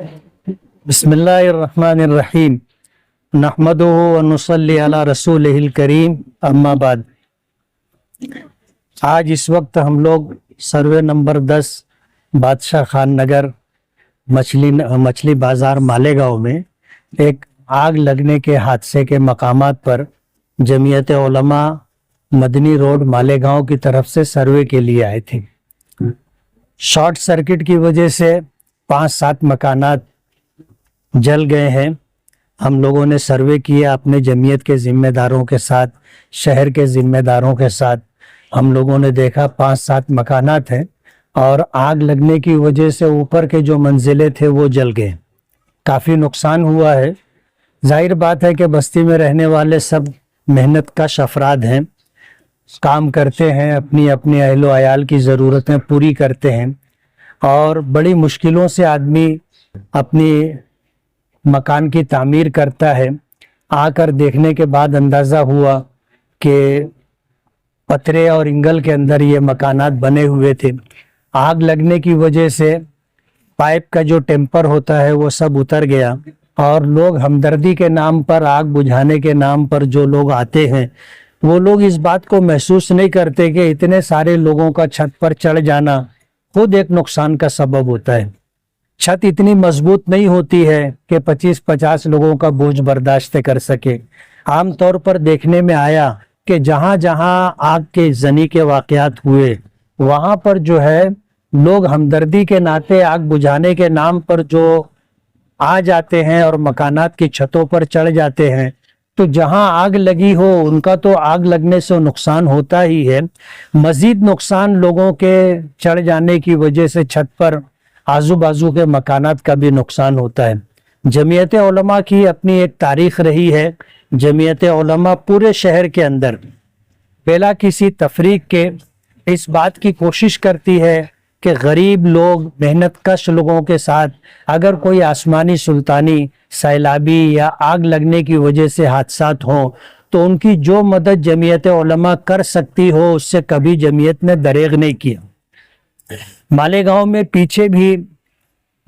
بسم اللہ الرحمن الرحیم نحمدہ ونصلی علی رسولہ الکریم اما بعد۔ آج اس وقت ہم لوگ سروے نمبر 10 بادشاہ خان نگر مچھلی بازار مالیگاؤں میں ایک آگ لگنے کے حادثے کے مقامات پر جمعیت علماء مدنی روڈ مالیگاؤں کی طرف سے سروے کے لیے آئے تھے۔ شارٹ سرکٹ کی وجہ سے 5-7 مکانات جل گئے ہیں۔ ہم لوگوں نے سروے کیا اپنے جمعیت کے ذمہ داروں کے ساتھ، شہر کے ذمہ داروں کے ساتھ۔ ہم لوگوں نے دیکھا 5-7 مکانات ہیں اور آگ لگنے کی وجہ سے اوپر کے جو منزلیں تھے وہ جل گئے، کافی نقصان ہوا ہے۔ ظاہر بات ہے کہ بستی میں رہنے والے سب محنت کش افراد ہیں، کام کرتے ہیں، اپنی اہل و عیال کی ضرورتیں پوری کرتے ہیں، اور بڑی مشکلوں سے آدمی اپنی مکان کی تعمیر کرتا ہے۔ آ کر دیکھنے کے بعد اندازہ ہوا کہ پتھرے اور انگل کے اندر یہ مکانات بنے ہوئے تھے۔ آگ لگنے کی وجہ سے پائپ کا جو ٹیمپر ہوتا ہے وہ سب اتر گیا، اور لوگ ہمدردی کے نام پر، آگ بجھانے کے نام پر جو لوگ آتے ہیں وہ لوگ اس بات کو محسوس نہیں کرتے کہ اتنے سارے لوگوں کا چھت پر چڑھ جانا خود ایک نقصان کا سبب ہوتا ہے۔ چھت اتنی مضبوط نہیں ہوتی ہے کہ 25-50 لوگوں کا بوجھ برداشت کر سکے۔ عام طور پر دیکھنے میں آیا کہ جہاں جہاں آگ کے زنی کے واقعات ہوئے وہاں پر جو ہے لوگ ہمدردی کے ناطے آگ بجھانے کے نام پر جو آ جاتے ہیں اور مکانات کی چھتوں پر چڑھ جاتے ہیں، تو جہاں آگ لگی ہو ان کا تو آگ لگنے سے نقصان ہوتا ہی ہے، مزید نقصان لوگوں کے چڑھ جانے کی وجہ سے چھت پر آزو بازو کے مکانات کا بھی نقصان ہوتا ہے۔ جمعیت علماء کی اپنی ایک تاریخ رہی ہے۔ جمعیت علماء پورے شہر کے اندر بلا کسی تفریق کے اس بات کی کوشش کرتی ہے کہ غریب لوگ، محنت کش لوگوں کے ساتھ اگر کوئی آسمانی سلطانی سیلابی یا آگ لگنے کی وجہ سے حادثات ہوں تو ان کی جو مدد جمعیت علماء کر سکتی ہو اس سے کبھی جمعیت نے دریغ نہیں کیا۔ مالیگاؤں میں پیچھے بھی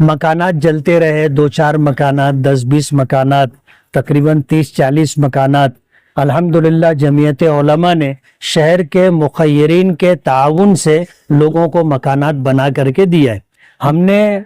مکانات جلتے رہے، 2-4 مکانات، 10-20 مکانات، تقریباً 30-40 مکانات۔ الحمدللہ جمعیت علماء نے شہر کے مخیرین کے تعاون سے لوگوں کو مکانات بنا کر کے دیا ہے۔ ہم نے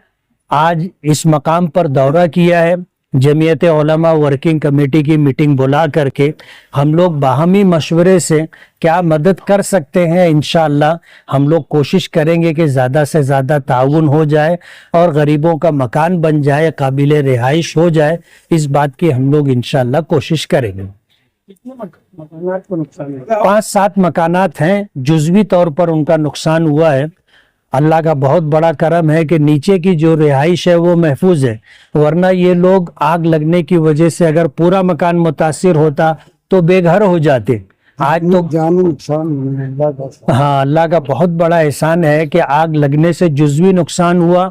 آج اس مقام پر دورہ کیا ہے، جمعیت علماء ورکنگ کمیٹی کی میٹنگ بلا کر کے ہم لوگ باہمی مشورے سے کیا مدد کر سکتے ہیں۔ انشاءاللہ ہم لوگ کوشش کریں گے کہ زیادہ سے زیادہ تعاون ہو جائے اور غریبوں کا مکان بن جائے، قابل رہائش ہو جائے، اس بات کی ہم لوگ انشاءاللہ کوشش کریں گے۔ 5-7 مکانات ہیں، جزوی طور پر ان کا نقصان ہوا ہے۔ اللہ کا بہت بڑا کرم ہے کہ نیچے کی جو رہائش ہے وہ محفوظ ہے، ورنہ یہ لوگ آگ لگنے کی وجہ سے اگر پورا مکان متاثر ہوتا تو بے گھر ہو جاتے۔ آج تو ہاں، اللہ کا بہت بڑا احسان ہے کہ آگ لگنے سے جزوی نقصان ہوا،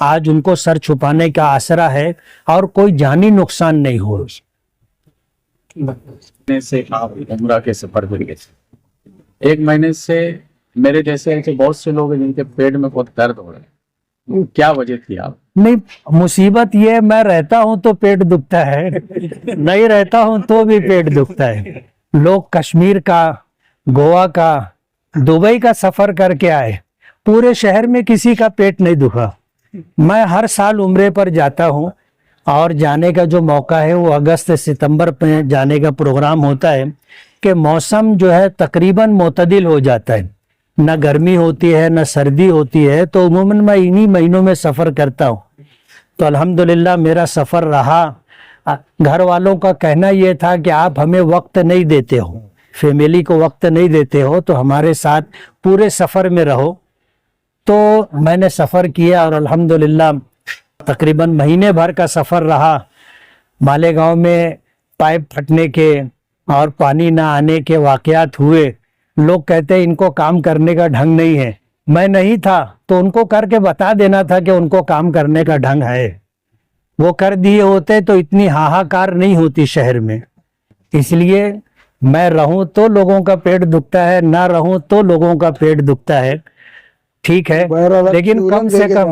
آج ان کو سر چھپانے کا آسرا ہے اور کوئی جانی نقصان نہیں ہوا۔ سے آپ عمرہ کے سفر پر گئے تھے، 1 مہینے سے میرے جیسے بہت سے لوگ ہیں جن کے پیٹ میں بہت درد ہو رہا ہے، کیا وجہ تھی؟ آپ نہیں، مصیبت یہ میں رہتا ہوں تو پیٹ دکھتا ہے، نہیں رہتا ہوں تو بھی پیٹ دکھتا ہے۔ لوگ کشمیر کا، گوا کا، دبئی کا سفر کر کے آئے، پورے شہر میں کسی کا پیٹ نہیں دکھا۔ میں ہر سال عمرے پر جاتا ہوں اور جانے کا جو موقع ہے وہ اگست ستمبر میں جانے کا پروگرام ہوتا ہے کہ موسم جو ہے تقریباً معتدل ہو جاتا ہے، نہ گرمی ہوتی ہے نہ سردی ہوتی ہے، تو عموماً میں انہی مہینوں میں سفر کرتا ہوں۔ تو الحمدللہ میرا سفر رہا۔ گھر والوں کا کہنا یہ تھا کہ آپ ہمیں وقت نہیں دیتے ہو، فیملی کو وقت نہیں دیتے ہو، تو ہمارے ساتھ پورے سفر میں رہو۔ تو میں نے سفر کیا اور الحمدللہ تقریباً مہینے بھر کا سفر رہا۔ مالیگاؤں میں پائپ پھٹنے کے اور پانی نہ آنے کے واقعات ہوئے۔ لوگ کہتے ہیں ان کو کام کرنے کا ڈھنگ نہیں ہے، میں نہیں تھا تو ان کو کر کے بتا دینا تھا کہ ان کو کام کرنے کا ڈھنگ ہے، وہ کر دیے ہوتے تو اتنی ہاہاکار نہیں ہوتی شہر میں۔ اس لیے میں رہوں تو لوگوں کا پیٹ دکھتا ہے، نہ رہوں تو لوگوں کا پیٹ دکھتا ہے، ٹھیک ہے، لیکن کم سے کم